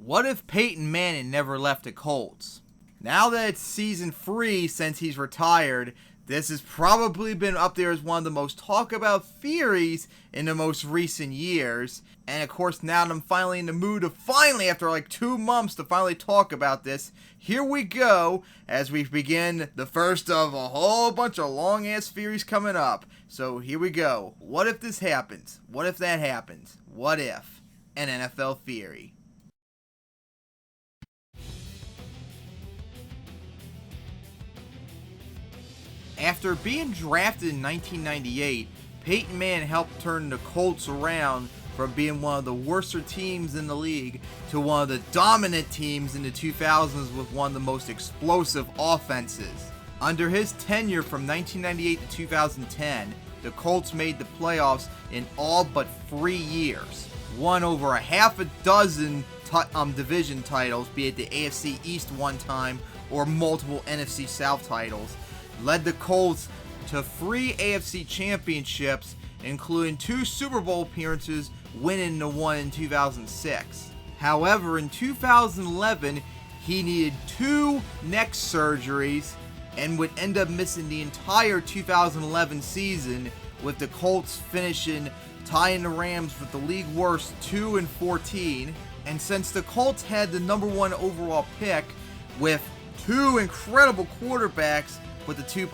What if Peyton Manning never left the Colts? Now that it's season 3 since he's retired, this has probably been up there as one of the most talked about theories in the most recent years. And of course, now that I'm finally in the mood to after like 2 months to finally talk about this, here we go as we begin the first of a whole bunch of long ass theories coming up. So here we go. What if this happens? What if that happens? What if? An NFL theory. After being drafted in 1998, Peyton Manning helped turn the Colts around from being one of the worst teams in the league to one of the dominant teams in the 2000s with one of the most explosive offenses. Under his tenure from 1998 to 2010, the Colts made the playoffs in all but 3 years, won over a half a dozen division titles, be it the AFC East one time or multiple NFC South titles, led the Colts to 3 AFC championships, including 2 Super Bowl appearances, winning the one in 2006. However, in 2011, he needed 2 neck surgeries and would end up missing the entire 2011 season, with the Colts finishing tying the Rams with the league worst 2-14. And since the Colts had the number 1 overall pick with 2 incredible quarterbacks, with the 2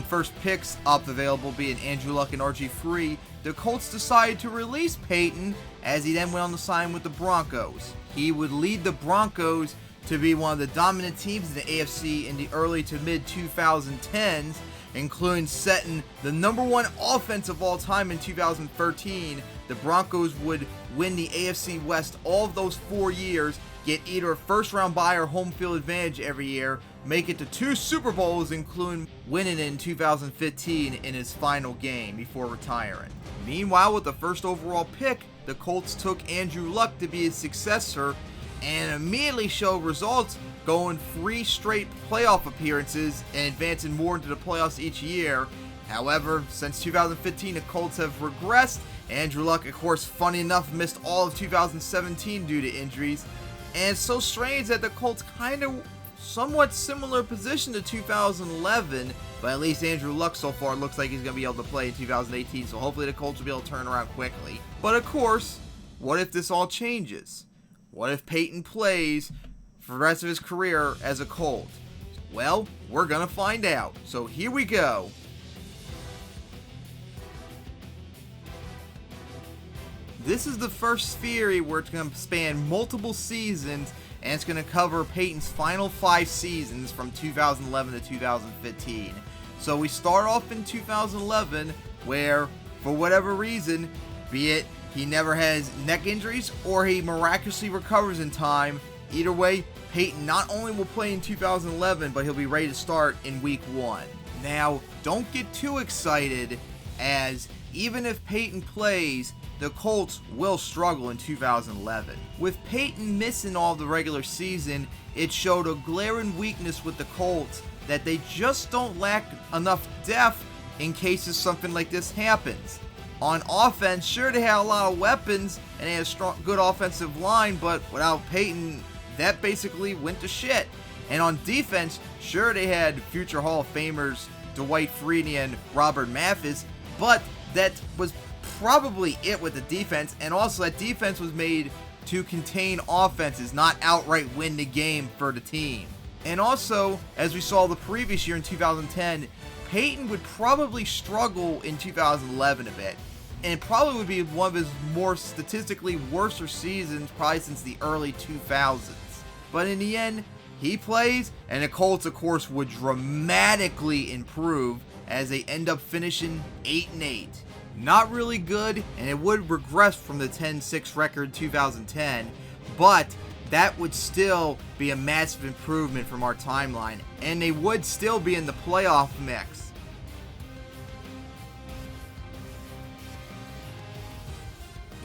first picks up available being Andrew Luck and RG3, the Colts decided to release Peyton as he then went on to sign with the Broncos. He would lead the Broncos to be one of the dominant teams in the AFC in the early to mid 2010s, including setting the number 1 offense of all time in 2013. The Broncos would win the AFC West all of those 4 years, get either a first round bye or home field advantage every year, make it to 2 Super Bowls, including winning in 2015 in his final game before retiring. Meanwhile, with the first overall pick, the Colts took Andrew Luck to be his successor and immediately showed results, going 3 straight playoff appearances and advancing more into the playoffs each year. However, since 2015, the Colts have regressed. Andrew Luck, of course, funny enough, missed all of 2017 due to injuries. And it's so strange that the Colts kind of somewhat similar position to 2011, but at least Andrew Luck so far looks like he's going to be able to play in 2018, so hopefully the Colts will be able to turn around quickly. But of course, what if this all changes? What if Peyton plays for the rest of his career as a Colt? Well, we're going to find out. So here we go. This is the first theory where it's going to span multiple seasons, and it's going to cover Peyton's final 5 seasons from 2011 to 2015. So we start off in 2011 where, for whatever reason, be it he never has neck injuries or he miraculously recovers in time, either way, Peyton not only will play in 2011, but he'll be ready to start in week 1. Now, don't get too excited, as even if Peyton plays, the Colts will struggle in 2011. With Peyton missing all the regular season, it showed a glaring weakness with the Colts that they just don't lack enough depth in cases something like this happens. On offense, sure, they had a lot of weapons and they had a strong, good offensive line, but without Peyton, that basically went to shit. And on defense, sure, they had future Hall of Famers Dwight Freeney and Robert Mathis, but that was probably it with the defense, and also that defense was made to contain offenses, not outright win the game for the team. And also, as we saw the previous year in 2010, Peyton would probably struggle in 2011 a bit, and it probably would be one of his more statistically worser seasons probably since the early 2000s. But in the end, he plays, and the Colts, of course, would dramatically improve as they end up finishing 8-8. Not really good, and it would regress from the 10-6 record 2010, but that would still be a massive improvement from our timeline, and they would still be in the playoff mix.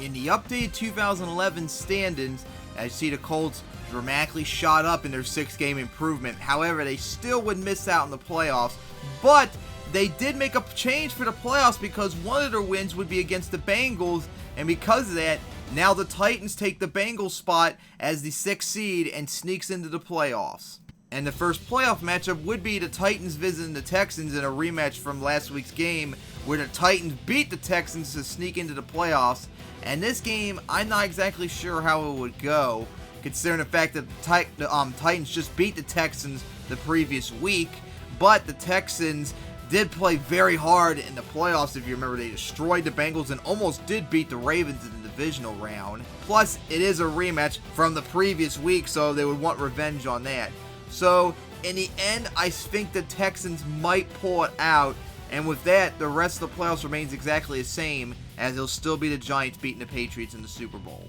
In the updated 2011 standings, as you see, the Colts dramatically shot up in their 6-game improvement. However, they still would miss out in the playoffs, but they did make a change for the playoffs because one of their wins would be against the Bengals, and because of that, Now the Titans take the Bengals spot as the 6th seed and sneaks into the playoffs. And the first playoff matchup would be the Titans visiting the Texans in a rematch from last week's game, where the Titans beat the Texans to sneak into the playoffs. And this game, I'm not exactly sure how it would go, considering the fact that the Titans just beat the Texans the previous week. But the Texans did play very hard in the playoffs. If you remember, they destroyed the Bengals and almost did beat the Ravens in the divisional round. Plus, it is a rematch from the previous week, so they would want revenge on that. So, in the end, I think the Texans might pull it out, and with that, the rest of the playoffs remains exactly the same, as it'll still be the Giants beating the Patriots in the Super Bowl.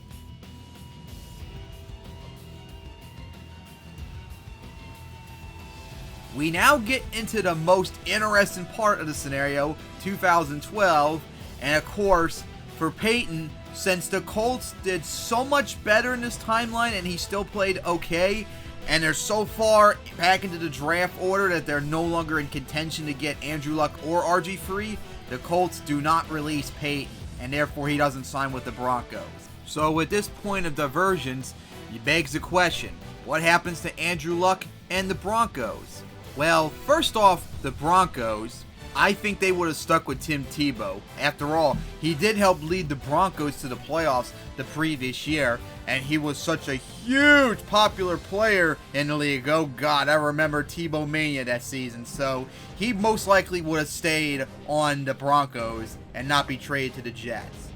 We now get into the most interesting part of the scenario, 2012, and of course, for Peyton, since the Colts did so much better in this timeline and he still played okay, and they're so far back into the draft order that they're no longer in contention to get Andrew Luck or RG3, the Colts do not release Peyton, and therefore he doesn't sign with the Broncos. So with this point of divergence, it begs the question, what happens to Andrew Luck and the Broncos? Well, first off, the Broncos, I think they would have stuck with Tim Tebow. After all, he did help lead the Broncos to the playoffs the previous year, and he was such a huge popular player in the league. Oh God, I remember Tebow Mania that season, so he most likely would have stayed on the Broncos and not be traded to the Jets.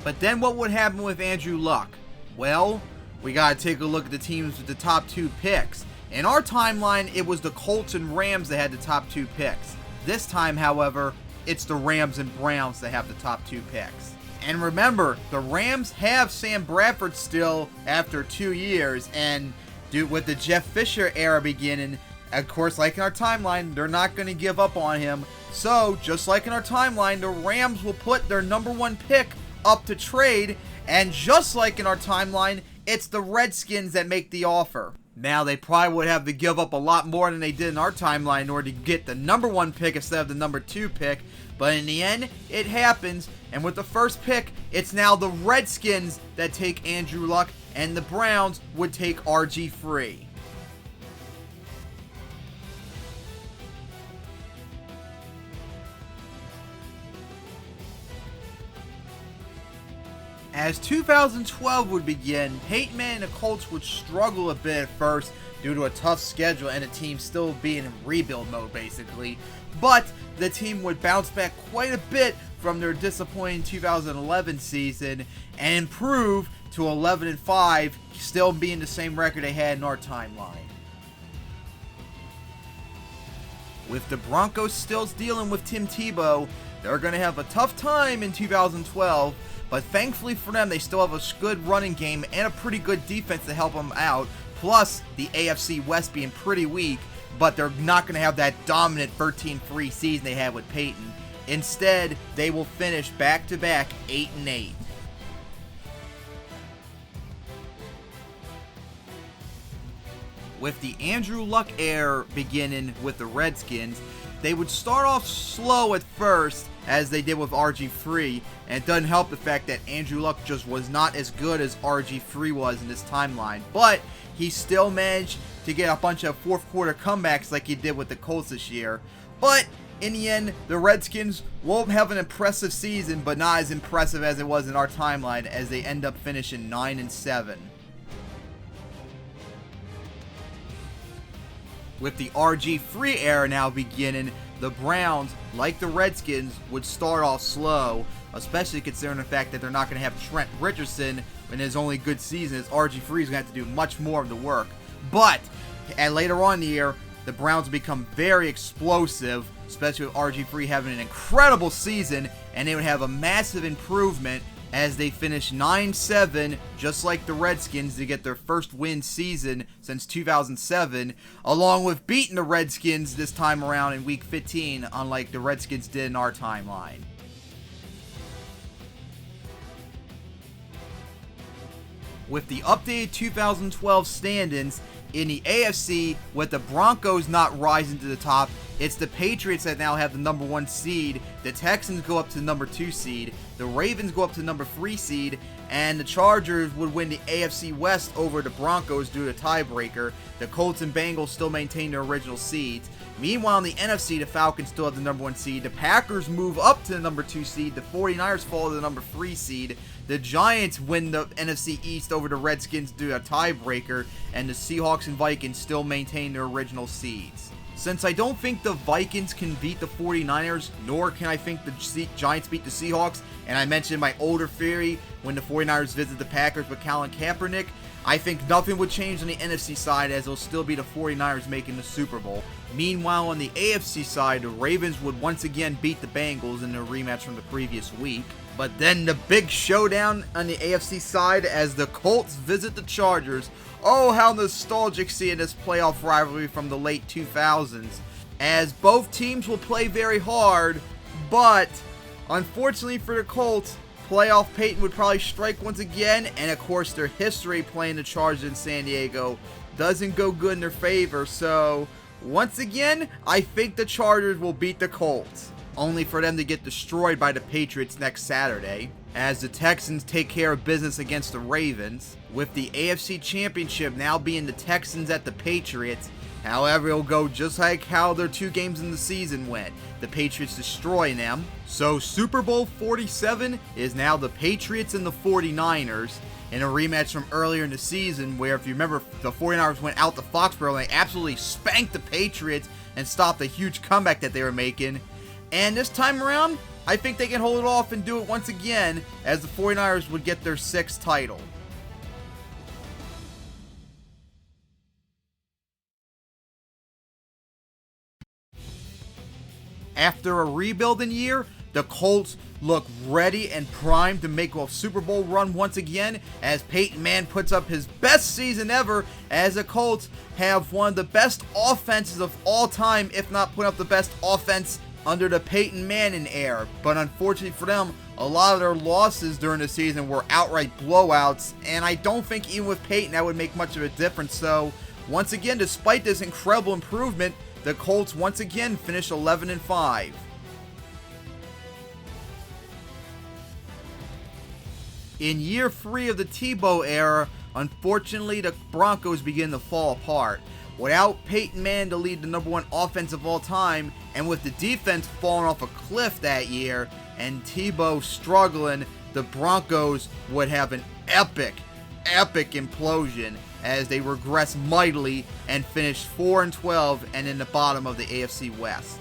But then what would happen with Andrew Luck? Well, we gotta take a look at the teams with the top 2 picks. In our timeline, it was the Colts and Rams that had the top 2 picks. This time, however, it's the Rams and Browns that have the top 2 picks. And remember, the Rams have Sam Bradford still after 2 years, and with the Jeff Fisher era beginning, of course, like in our timeline, they're not going to give up on him. So, just like in our timeline, the Rams will put their number 1 pick up to trade, and just like in our timeline, it's the Redskins that make the offer. Now, they probably would have to give up a lot more than they did in our timeline in order to get the number 1 pick instead of the number 2 pick. But in the end, it happens. And with the first pick, it's now the Redskins that take Andrew Luck, and the Browns would take RG3. As 2012 would begin, Peyton Manning and the Colts would struggle a bit at first due to a tough schedule and the team still being in rebuild mode basically, but the team would bounce back quite a bit from their disappointing 2011 season and improve to 11-5, still being the same record they had in our timeline. With the Broncos still dealing with Tim Tebow, they're going to have a tough time in 2012, but thankfully for them, they still have a good running game and a pretty good defense to help them out, plus the AFC West being pretty weak, but they're not going to have that dominant 13-3 season they had with Peyton. Instead, they will finish back-to-back 8-8. With the Andrew Luck era beginning with the Redskins, they would start off slow at first, as they did with RG3, and it doesn't help the fact that Andrew Luck just was not as good as RG3 was in this timeline, but he still managed to get a bunch of fourth quarter comebacks like he did with the Colts this year. But in the end, the Redskins won't have an impressive season, but not as impressive as it was in our timeline, as they end up finishing 9-7. With the RG3 era now beginning, the Browns, like the Redskins, would start off slow, especially considering the fact that they're not going to have Trent Richardson in his only good season, as RG3 is going to have to do much more of the work. But, and later on in the year, the Browns become very explosive, especially with RG3 having an incredible season, and they would have a massive improvement as they finish 9-7, just like the Redskins, to get their first win season since 2007, along with beating the Redskins this time around in Week 15, unlike the Redskins did in our timeline. With the updated 2012 standings in the AFC, with the Broncos not rising to the top, it's the Patriots that now have the number 1 seed, the Texans go up to the number 2 seed, the Ravens go up to the number 3 seed, and the Chargers would win the AFC West over the Broncos due to tiebreaker. The Colts and Bengals still maintain their original seeds. Meanwhile, in the NFC, the Falcons still have the number 1 seed. The Packers move up to the number 2 seed. The 49ers fall to the number 3 seed. The Giants win the NFC East over the Redskins due to a tiebreaker, and the Seahawks and Vikings still maintain their original seeds. Since I don't think the Vikings can beat the 49ers, nor can I think the Giants beat the Seahawks, and I mentioned my older theory when the 49ers visit the Packers with Colin Kaepernick, I think nothing would change on the NFC side, as it'll still be the 49ers making the Super Bowl. Meanwhile, on the AFC side, the Ravens would once again beat the Bengals in their rematch from the previous week. But then the big showdown on the AFC side as the Colts visit the Chargers. Oh, how nostalgic seeing this playoff rivalry from the late 2000s, as both teams will play very hard, but unfortunately for the Colts, playoff Peyton would probably strike once again, and of course their history playing the Chargers in San Diego doesn't go good in their favor, so once again, I think the Chargers will beat the Colts, only for them to get destroyed by the Patriots next Saturday, as the Texans take care of business against the Ravens, with the AFC Championship now being the Texans at the Patriots. However, it'll go just like how their 2 games in the season went. The Patriots destroying them. So Super Bowl 47 is now the Patriots and the 49ers in a rematch from earlier in the season, where if you remember, the 49ers went out to Foxborough and they absolutely spanked the Patriots and stopped the huge comeback that they were making. And this time around, I think they can hold it off and do it once again, as the 49ers would get their 6th title. After a rebuilding year, the Colts look ready and primed to make a Super Bowl run once again, as Peyton Manning puts up his best season ever, as the Colts have one of the best offenses of all time, if not put up the best offense under the Peyton Manning era. But unfortunately for them, a lot of their losses during the season were outright blowouts, and I don't think even with Peyton that would make much of a difference. So once again, despite this incredible improvement, the Colts once again finish 11-5. In year 3 of the Tebow era, unfortunately the Broncos begin to fall apart. Without Peyton Manning to lead the number 1 offense of all time, and with the defense falling off a cliff that year, and Tebow struggling, the Broncos would have an epic implosion as they regress mightily and finish 4-12 and in the bottom of the AFC West.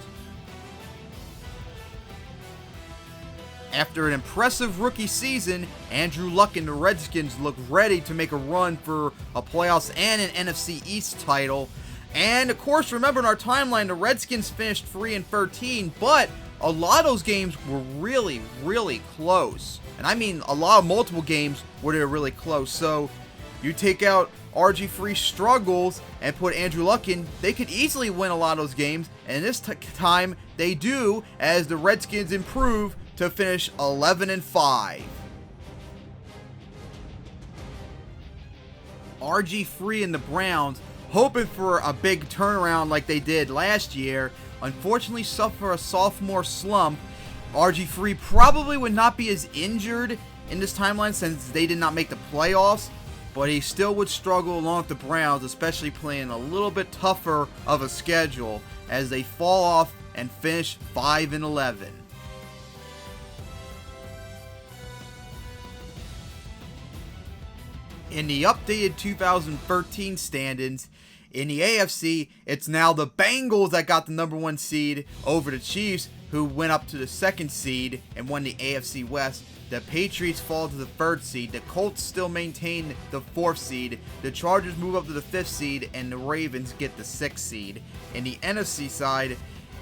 After an impressive rookie season, Andrew Luck and the Redskins look ready to make a run for a playoffs and an NFC East title. And of course, remember in our timeline, the Redskins finished 3-13, but a lot of those games were really close. And I mean a lot of multiple games where they were really close. So you take out RG3's struggles and put Andrew Luck in, they could easily win a lot of those games. And this time they do, as the Redskins improve to finish 11-5. RG3 and the Browns, hoping for a big turnaround like they did last year, unfortunately suffer a sophomore slump. RG3 probably would not be as injured in this timeline since they did not make the playoffs, but he still would struggle along with the Browns, especially playing a little bit tougher of a schedule, as they fall off and finish 5-11. In the updated 2013 standings, in the AFC, it's now the Bengals that got the number 1 seed over the Chiefs, who went up to the 2nd seed and won the AFC West. The Patriots fall to the 3rd seed. The Colts still maintain the 4th seed. The Chargers move up to the 5th seed, and the Ravens get the 6th seed. In the NFC side,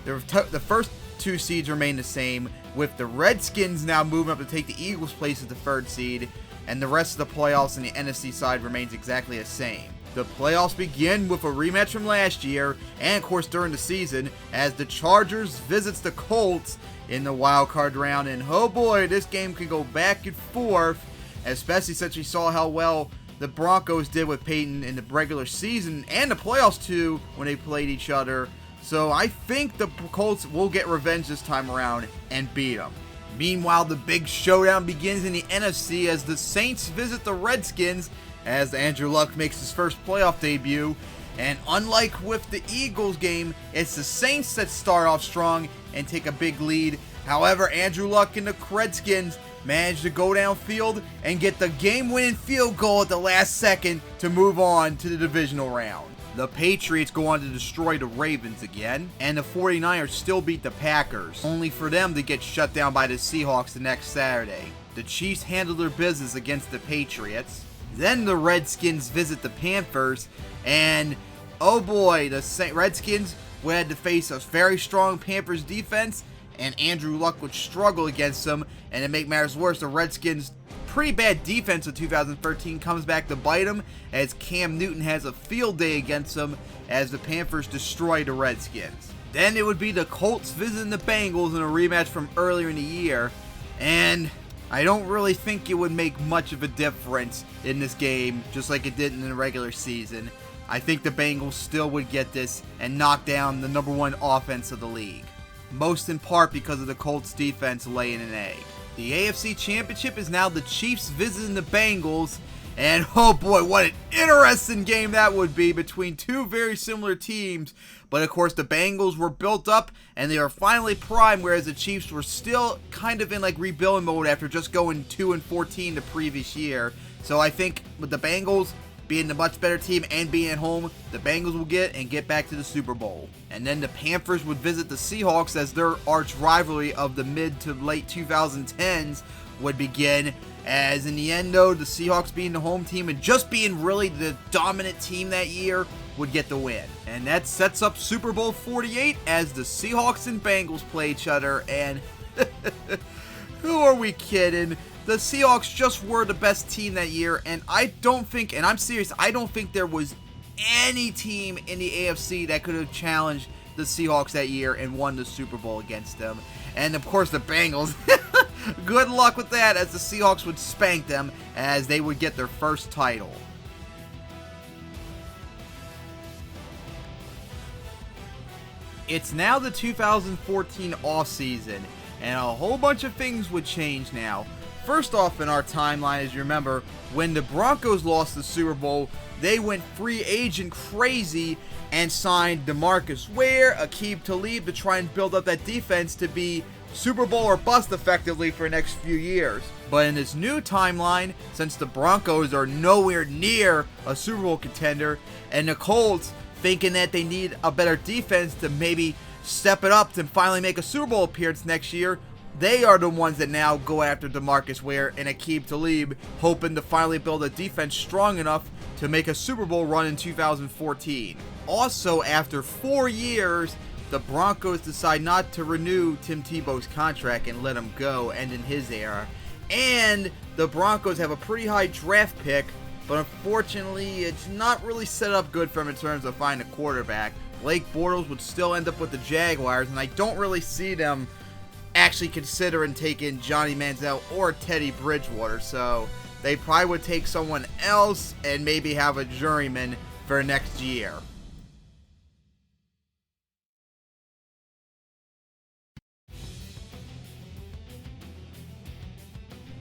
the first 2 seeds remain the same, with the Redskins now moving up to take the Eagles' place as the 3rd seed, and the rest of the playoffs in the NFC side remains exactly the same. The playoffs begin with a rematch from last year, and of course during the season, as the Chargers visits the Colts in the wild card round, and oh boy, this game could go back and forth, especially since we saw how well the Broncos did with Peyton in the regular season and the playoffs too when they played each other. So I think the Colts will get revenge this time around and beat them. Meanwhile, the big showdown begins in the NFC as the Saints visit the Redskins as Andrew Luck makes his first playoff debut. And unlike with the Eagles game, it's the Saints that start off strong and take a big lead. However, Andrew Luck and the Redskins manage to go downfield and get the game-winning field goal at the last second to move on to the divisional round. The Patriots go on to destroy the Ravens again, and the 49ers still beat the Packers, only for them to get shut down by the Seahawks the next Saturday. The Chiefs handle their business against the Patriots. Then the Redskins visit the Panthers, and oh boy, the Redskins would have to face a very strong Panthers defense, and Andrew Luck would struggle against them. And to make matters worse, the Redskins' pretty bad defense of 2013 comes back to bite them as Cam Newton has a field day against them as the Panthers destroy the Redskins. Then it would be the Colts visiting the Bengals in a rematch from earlier in the year, and I don't really think it would make much of a difference in this game, just like it did in the regular season. I think the Bengals still would get this and knock down the #1 offense of the league, most in part because of the Colts defense laying an egg. The AFC Championship is now the Chiefs visiting the Bengals, and oh boy, what an interesting game that would be between two very similar teams. But of course, the Bengals were built up and they are finally primed, whereas the Chiefs were still kind of in like rebuilding mode after just going 2-14 the previous year. So I think with the Bengals being the much better team and being at home, the Bengals will get back to the Super Bowl. And then the Panthers would visit the Seahawks as their arch rivalry of the mid to late 2010s would begin. As in the end though, the Seahawks being the home team and just being really the dominant team that year would get the win. And that sets up Super Bowl 48 as the Seahawks and Bengals play each other, and who are we kidding? The Seahawks just were the best team that year, and I don't think, and I'm serious, I don't think there was any team in the AFC that could have challenged the Seahawks that year and won the Super Bowl against them. And of course the Bengals, good luck with that, as the Seahawks would spank them as they would get their first title. It's now the 2014 offseason, and a whole bunch of things would change now. First off in our timeline, as you remember, when the Broncos lost the Super Bowl, they went free agent crazy and signed DeMarcus Ware, Aqib Talib to try and build up that defense to be Super Bowl or bust effectively for the next few years. But in this new timeline, since the Broncos are nowhere near a Super Bowl contender, and the Colts thinking that they need a better defense to maybe step it up to finally make a Super Bowl appearance next year, they are the ones that now go after DeMarcus Ware and Aqib Talib, hoping to finally build a defense strong enough to make a Super Bowl run in 2014. Also, after 4 years, the Broncos decide not to renew Tim Tebow's contract and let him go, ending his era. And the Broncos have a pretty high draft pick, but unfortunately, it's not really set up good for him in terms of finding a quarterback. Blake Bortles would still end up with the Jaguars, and I don't really see them actually considering taking Johnny Manziel or Teddy Bridgewater, so they probably would take someone else and maybe have a journeyman for next year.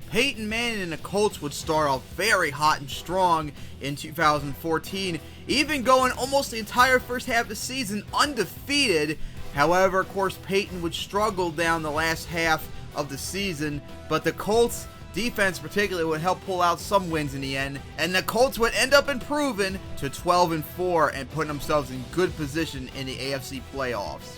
Peyton Manning and the Colts would start off very hot and strong in 2014, even going almost the entire first half of the season undefeated. However, of course, Peyton would struggle down the last half of the season, but the Colts defense particularly would help pull out some wins in the end, and the Colts would end up improving to 12-4 and putting themselves in good position in the AFC playoffs.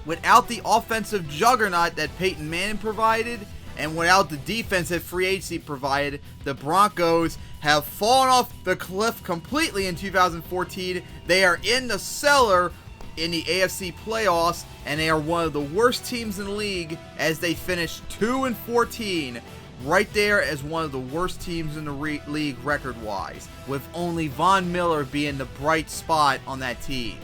Without the offensive juggernaut that Peyton Manning provided, and without the defense that free agency provided, the Broncos have fallen off the cliff completely in 2014. They are in the cellar in the AFC playoffs, and they are one of the worst teams in the league as they finish 2-14, right there as one of the worst teams in the league record-wise, with only Von Miller being the bright spot on that team.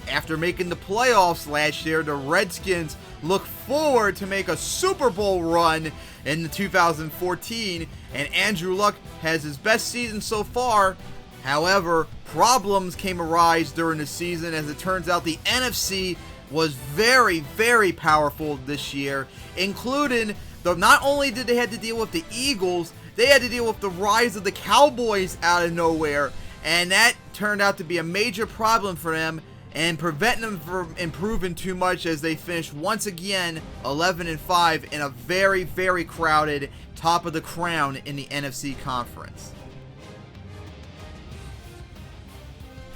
After making the playoffs last year, the Redskins look forward to make a Super Bowl run in 2014, and Andrew Luck has his best season so far However, problems came arise during the season, as it turns out the NFC was very, very powerful this year, including not only did they have to deal with the Eagles, they had to deal with the rise of the Cowboys out of nowhere, and that turned out to be a major problem for them and preventing them from improving too much, as they finished once again 11-5 in a very, very crowded top of the crown in the NFC conference.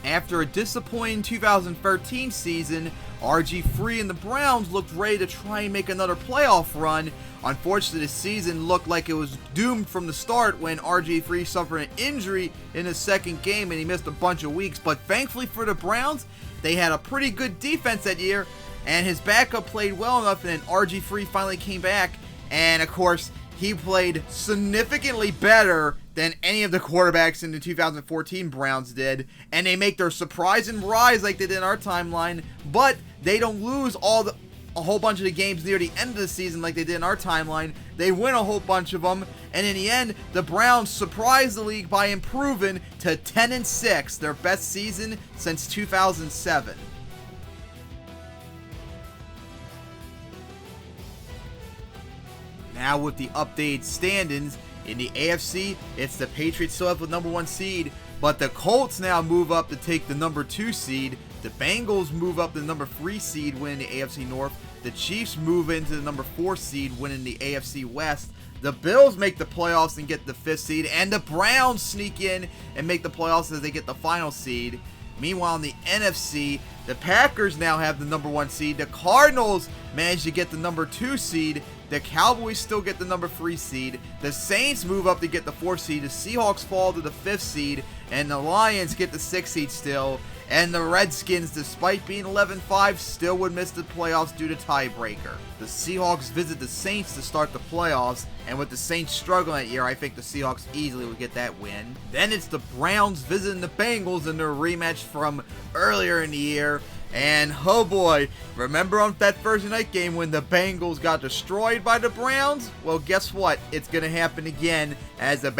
After a disappointing 2013 season, RG3 and the Browns looked ready to try and make another playoff run. Unfortunately, the season looked like it was doomed from the start when RG3 suffered an injury in the second game and he missed a bunch of weeks. But thankfully for the Browns, they had a pretty good defense that year, and his backup played well enough, and then RG3 finally came back, and of course, he played significantly better than any of the quarterbacks in the 2014 Browns did, and they make their surprising rise like they did in our timeline, but they don't lose a whole bunch of the games near the end of the season like they did in our timeline. They win a whole bunch of them, and in the end, the Browns surprised the league by improving to 10-6, their best season since 2007. Now with the updated standings, in the AFC, it's the Patriots still have the number 1 seed, but the Colts now move up to take the number 2 seed. The Bengals move up to the number 3 seed, winning the AFC North. The Chiefs move into the number 4 seed, winning the AFC West. The Bills make the playoffs and get the 5th seed, and the Browns sneak in and make the playoffs as they get the final seed. Meanwhile, in the NFC, the Packers now have the number 1 seed. The Cardinals manage to get the number 2 seed. The Cowboys still get the number 3 seed. The Saints move up to get the 4th seed. The Seahawks fall to the 5th seed. And the Lions get the 6th seed still. And the Redskins, despite being 11-5, still would miss the playoffs due to tiebreaker. The Seahawks visit the Saints to start the playoffs, and with the Saints struggling that year, I think the Seahawks easily would get that win. Then it's the Browns visiting the Bengals in their rematch from earlier in the year. And oh boy, remember on that Thursday night game when the Bengals got destroyed by the Browns? Well, guess what? It's going to happen again, as the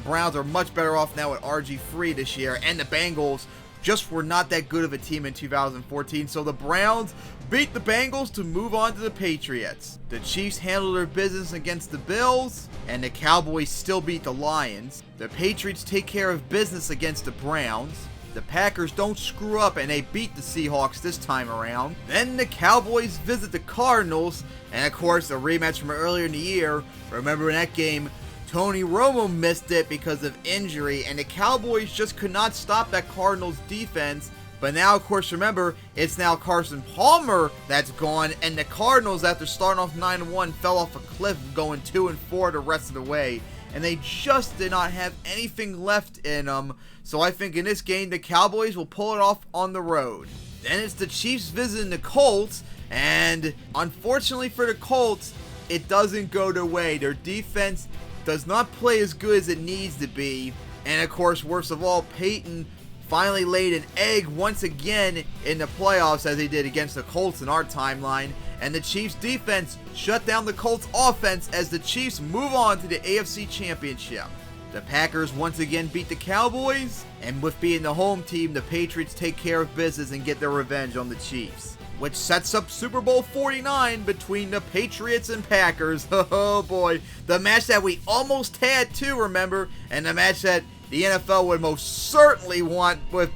Browns are much better off now with RG3 this year, and the Bengals just were not that good of a team in 2014, so the Browns beat the Bengals to move on to the Patriots. The Chiefs handled their business against the Bills, and the Cowboys still beat the Lions. The Patriots take care of business against the Browns. The Packers don't screw up and they beat the Seahawks this time around. Then the Cowboys visit the Cardinals, and of course a rematch from earlier in the year. Remember in that game, Tony Romo missed it because of injury, and the Cowboys just could not stop that Cardinals defense. But now, of course, remember, it's now Carson Palmer that's gone, and the Cardinals, after starting off 9-1, fell off a cliff going 2-4 the rest of the way. And they just did not have anything left in them. So I think in this game, the Cowboys will pull it off on the road. Then it's the Chiefs visiting the Colts, and unfortunately for the Colts, it doesn't go their way. Their defense does not play as good as it needs to be. And of course, worst of all, Peyton finally laid an egg once again in the playoffs, as he did against the Colts in our timeline. And the Chiefs defense shut down the Colts offense as the Chiefs move on to the AFC Championship. The Packers once again beat the Cowboys, and with being the home team, the Patriots take care of business and get their revenge on the Chiefs, which sets up Super Bowl 49 between the Patriots and Packers. Oh boy, the match that we almost had too, remember, and the match that the NFL would most certainly want with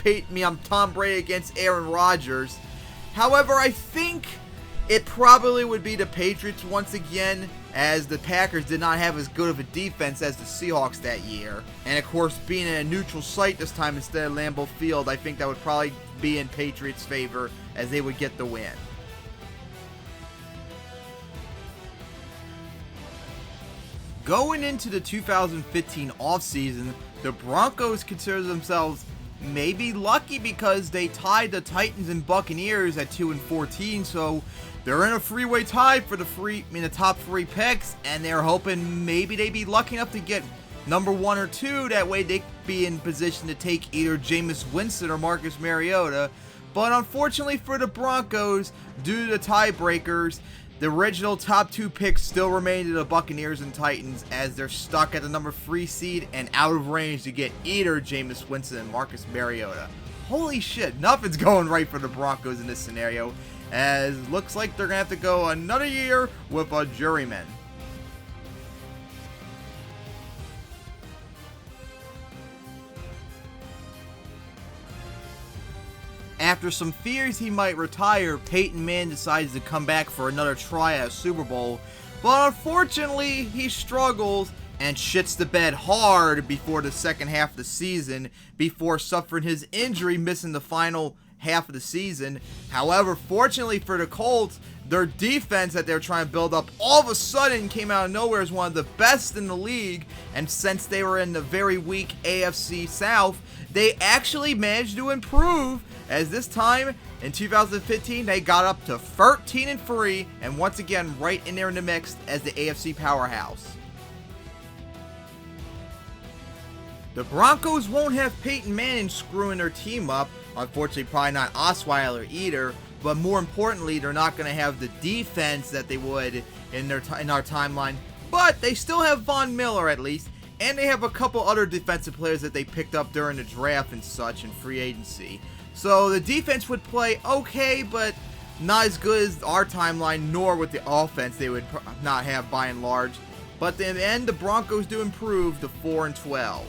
Tom Brady against Aaron Rodgers. However, I think it probably would be the Patriots once again, as the Packers did not have as good of a defense as the Seahawks that year. And of course, being in a neutral site this time instead of Lambeau Field, I think that would probably be in Patriots' favor, as they would get the win. Going into the 2015 offseason, the Broncos consider themselves maybe lucky because they tied the Titans and Buccaneers at 2-14, so they're in a freeway tie for the top 3 picks, and they're hoping maybe they'd be lucky enough to get number 1 or 2. That way they'd be in position to take either Jameis Winston or Marcus Mariota. But unfortunately for the Broncos, due to the tiebreakers, The original top 2 picks still remain to the Buccaneers and Titans, as they're stuck at the number 3 seed and out of range to get either Jameis Winston and Marcus Mariota. Holy shit, nothing's going right for the Broncos in this scenario, as looks like they're going to have to go another year with a juryman. After some fears he might retire, Peyton Manning decides to come back for another try at a Super Bowl, but unfortunately he struggles and shits the bed hard before the second half of the season, before suffering his injury, missing the final half of the season. However, fortunately for the Colts, their defense that they're trying to build up all of a sudden came out of nowhere as one of the best in the league, and since they were in the very weak AFC South, they actually managed to improve, as this time in 2015 they got up to 13-3 and once again right in there in the mix as the AFC powerhouse. The Broncos won't have Peyton Manning screwing their team up, unfortunately probably not Osweiler either, but more importantly they're not going to have the defense that they would in our timeline, but they still have Von Miller at least, and they have a couple other defensive players that they picked up during the draft and such in free agency. So the defense would play okay, but not as good as our timeline, nor with the offense they would not have by and large. But in the end, the Broncos do improve to 4-12.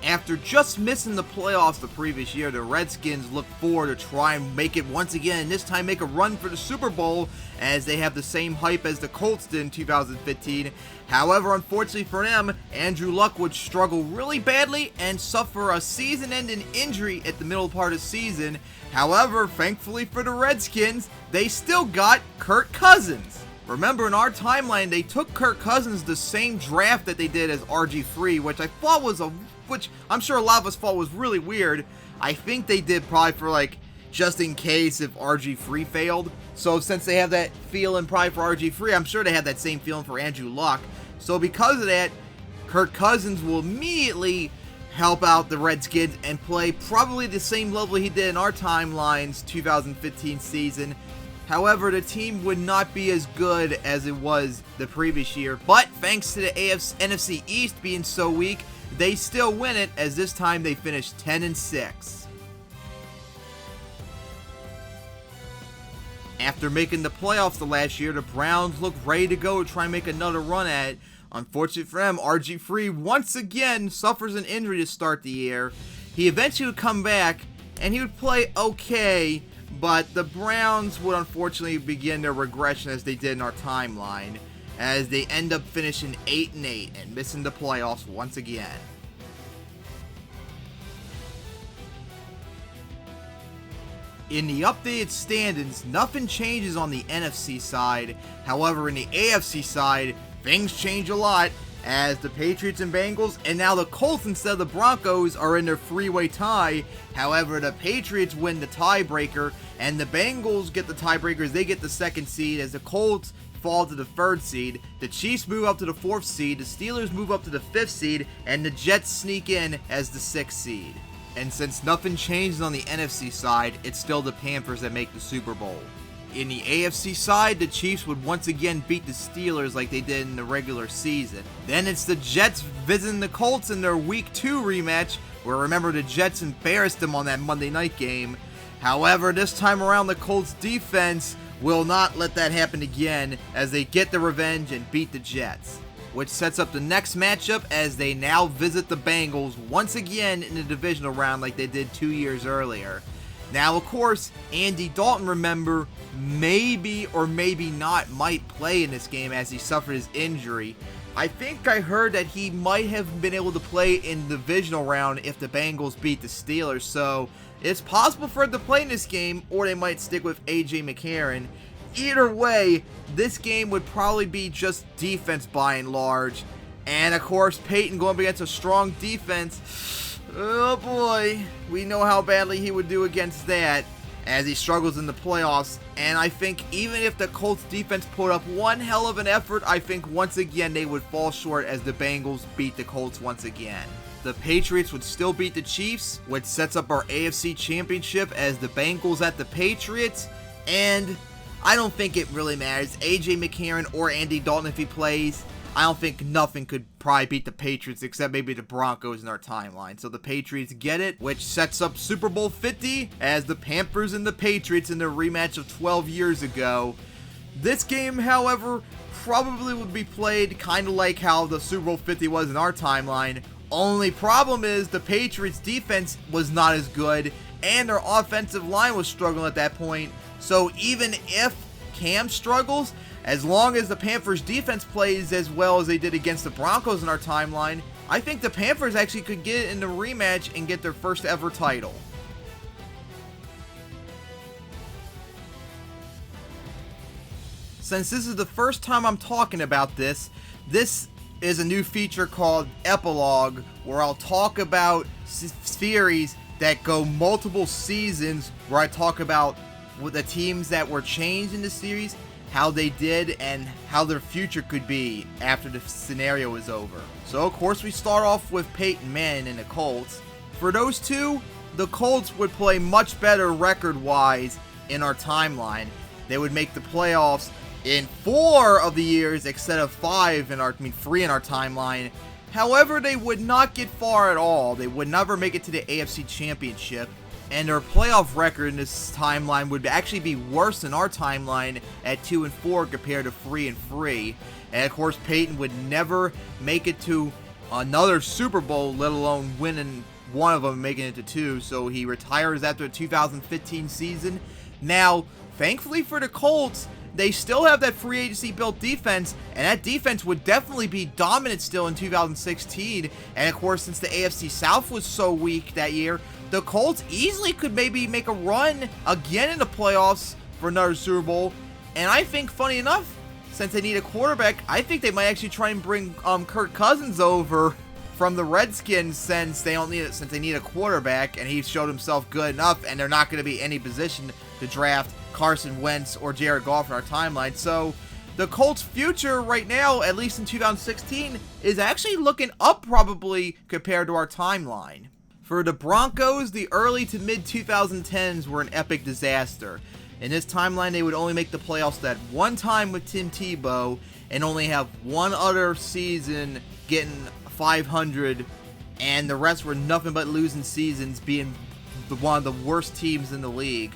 After just missing the playoffs the previous year, the Redskins look forward to try and make it once again, and this time make a run for the Super Bowl, as they have the same hype as the Colts did in 2015. However, unfortunately for them, Andrew Luck would struggle really badly and suffer a season-ending injury at the middle part of the season. However, thankfully for the Redskins, they still got Kirk Cousins. Remember, in our timeline, they took Kirk Cousins the same draft that they did as RG3, which I'm sure a lot of us thought was really weird. I think they did probably for just in case if RG3 failed. So since they have that feeling probably for RG3, I'm sure they had that same feeling for Andrew Luck. So because of that, Kirk Cousins will immediately help out the Redskins and play probably the same level he did in our timeline's 2015 season. However, the team would not be as good as it was the previous year, but thanks to the NFC East being so weak, they still win it, as this time they finished 10-6. After making the playoffs the last year, the Browns look ready to go to try and make another run at it. Unfortunately for them, RG3 once again suffers an injury to start the year. He eventually would come back, and he would play okay, but the Browns would unfortunately begin their regression as they did in our timeline, as they end up finishing 8-8 and missing the playoffs once again. In the updated standings, nothing changes on the NFC side. However, in the AFC side, things change a lot, as the Patriots and Bengals, and now the Colts instead of the Broncos, are in their three-way tie. However, the Patriots win the tiebreaker, and the Bengals get the tiebreakers. They get the second seed, as the Colts fall to the third seed. The Chiefs move up to the fourth seed, the Steelers move up to the fifth seed, and the Jets sneak in as the sixth seed. And since nothing changes on the NFC side, it's still the Panthers that make the Super Bowl. In the AFC side, the Chiefs would once again beat the Steelers like they did in the regular season. Then it's the Jets visiting the Colts in their Week 2 rematch, where remember the Jets embarrassed them on that Monday night game. However, this time around the Colts defense will not let that happen again, as they get the revenge and beat the Jets, which sets up the next matchup as they now visit the Bengals once again in the divisional round like they did 2 years earlier. Now, of course, Andy Dalton, remember, maybe or maybe not might play in this game as he suffered his injury. I think I heard that he might have been able to play in the divisional round if the Bengals beat the Steelers, so it's possible for him to play in this game, or they might stick with A.J. McCarron. Either way, this game would probably be just defense by and large. And of course, Peyton going up against a strong defense. Oh boy, we know how badly he would do against that, as he struggles in the playoffs. And I think even if the Colts defense put up one hell of an effort, I think once again they would fall short as the Bengals beat the Colts once again. the Patriots would still beat the Chiefs, which sets up our AFC Championship as the Bengals at the Patriots. And I don't think it really matters. AJ McCarron or Andy Dalton, if he plays, I don't think nothing could probably beat the Patriots except maybe the Broncos in our timeline. So the Patriots get it, which sets up Super Bowl 50 as the Panthers and the Patriots in their rematch of 12 years ago. This game, however, probably would be played kind of like how the Super Bowl 50 was in our timeline. Only problem is the Patriots defense was not as good and their offensive line was struggling at that point. So even if Cam struggles, as long as the Panthers defense plays as well as they did against the Broncos in our timeline, I think the Panthers actually could get in the rematch and get their first ever title. Since this is the first time I'm talking about this is a new feature called Epilogue, where I'll talk about series that go multiple seasons, where I talk about the teams that were changed in the series, how they did, and how their future could be after the scenario is over. So of course we start off with Peyton Manning and the Colts. For those two, the Colts would play much better record-wise in our timeline. They would make the playoffs in 4 of the years instead of 3 in our timeline. However, they would not get far at all. They would never make it to the AFC Championship. And their playoff record in this timeline would actually be worse than our timeline at 2-4 compared to 3-3. And of course, Peyton would never make it to another Super Bowl, let alone winning one of them, making it to 2. So he retires after the 2015 season. Now, thankfully for the Colts, they still have that free agency built defense, and that defense would definitely be dominant still in 2016. And of course, since the AFC South was so weak that year, the Colts easily could maybe make a run again in the playoffs for another Super Bowl. And I think, funny enough, since they need a quarterback, I think they might actually try and bring Kirk Cousins over from the Redskins since they need a quarterback, and he showed himself good enough, and they're not going to be in any position to draft Carson Wentz or Jared Goff in our timeline. So the Colts' future right now, at least in 2016, is actually looking up probably compared to our timeline. For the Broncos, the early to mid 2010s were an epic disaster. In this timeline, they would only make the playoffs that one time with Tim Tebow and only have one other season getting 500, and the rest were nothing but losing seasons, being one of the worst teams in the league.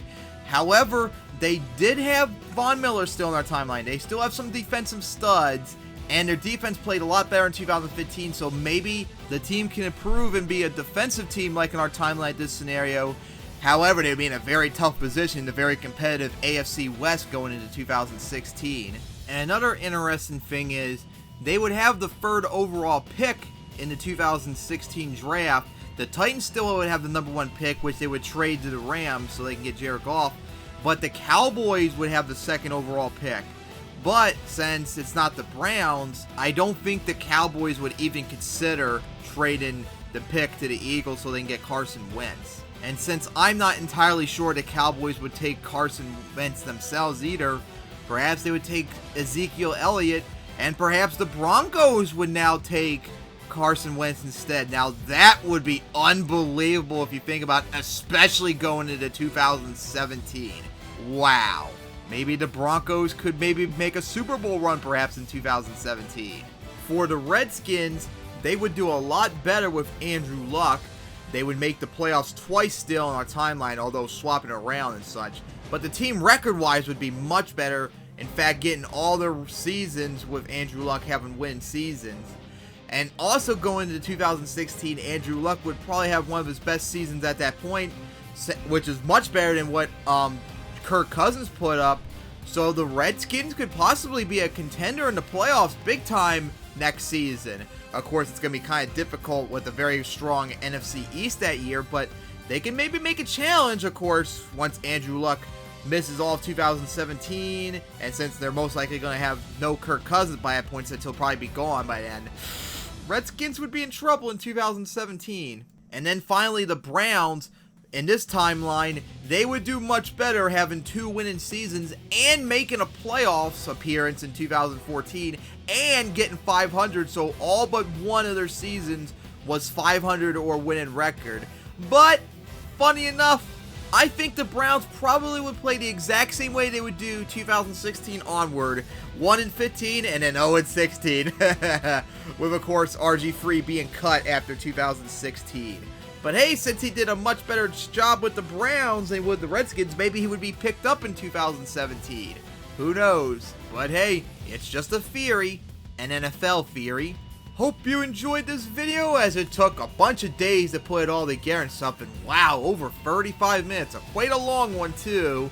However, they did have Von Miller still in our timeline. They still have some defensive studs, and their defense played a lot better in 2015, so maybe the team can improve and be a defensive team like in our timeline this scenario. However, they would be in a very tough position, the very competitive AFC West going into 2016. And another interesting thing is, they would have the 3rd overall pick in the 2016 draft. The Titans still would have the number 1 pick, which they would trade to the Rams so they can get Jared Goff. But the Cowboys would have the 2nd overall pick. But since it's not the Browns, I don't think the Cowboys would even consider trading the pick to the Eagles so they can get Carson Wentz. And since I'm not entirely sure the Cowboys would take Carson Wentz themselves either, perhaps they would take Ezekiel Elliott, and perhaps the Broncos would now take Carson Wentz instead. Now that would be unbelievable if you think about it, especially going into 2017. Wow. Maybe the Broncos could maybe make a Super Bowl run perhaps in 2017. For the Redskins, they would do a lot better with Andrew Luck. They would make the playoffs twice still in our timeline, although swapping around and such. But the team record-wise would be much better. In fact, getting all their seasons with Andrew Luck having win seasons. And also going into 2016, Andrew Luck would probably have one of his best seasons at that point, which is much better than what Kirk Cousins put up. So the Redskins could possibly be a contender in the playoffs big time next season. Of course, it's going to be kind of difficult with a very strong NFC East that year, but they can maybe make a challenge, of course, once Andrew Luck misses all of 2017, and since they're most likely going to have no Kirk Cousins by that point, since he'll probably be gone by then, Redskins would be in trouble in 2017. And then finally, the Browns, in this timeline, they would do much better having 2 winning seasons and making a playoffs appearance in 2014 and getting 500, so all but one of their seasons was 500 or winning record. But, funny enough, I think the Browns probably would play the exact same way they would do 2016 onward, 1-15 and then 0-16, with of course RG3 being cut after 2016. But hey, since he did a much better job with the Browns than with the Redskins, maybe he would be picked up in 2017. Who knows? But hey, it's just a theory, an NFL theory. Hope you enjoyed this video, as it took a bunch of days to put it all together and something. Wow, over 35 minutes. Quite a long one too.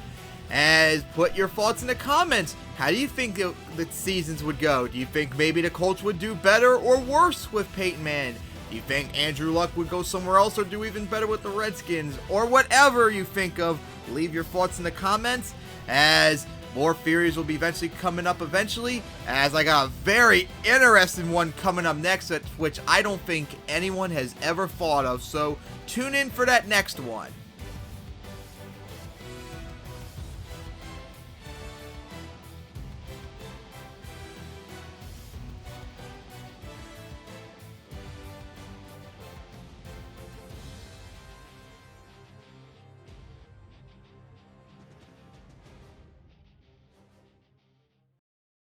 As put your thoughts in the comments. How do you think the seasons would go? Do you think maybe the Colts would do better or worse with Peyton Manning? Do you think Andrew Luck would go somewhere else or do even better with the Redskins? Or whatever you think of, leave your thoughts in the comments, as more theories will be eventually coming up eventually, as I got a very interesting one coming up next, which I don't think anyone has ever thought of, so tune in for that next one.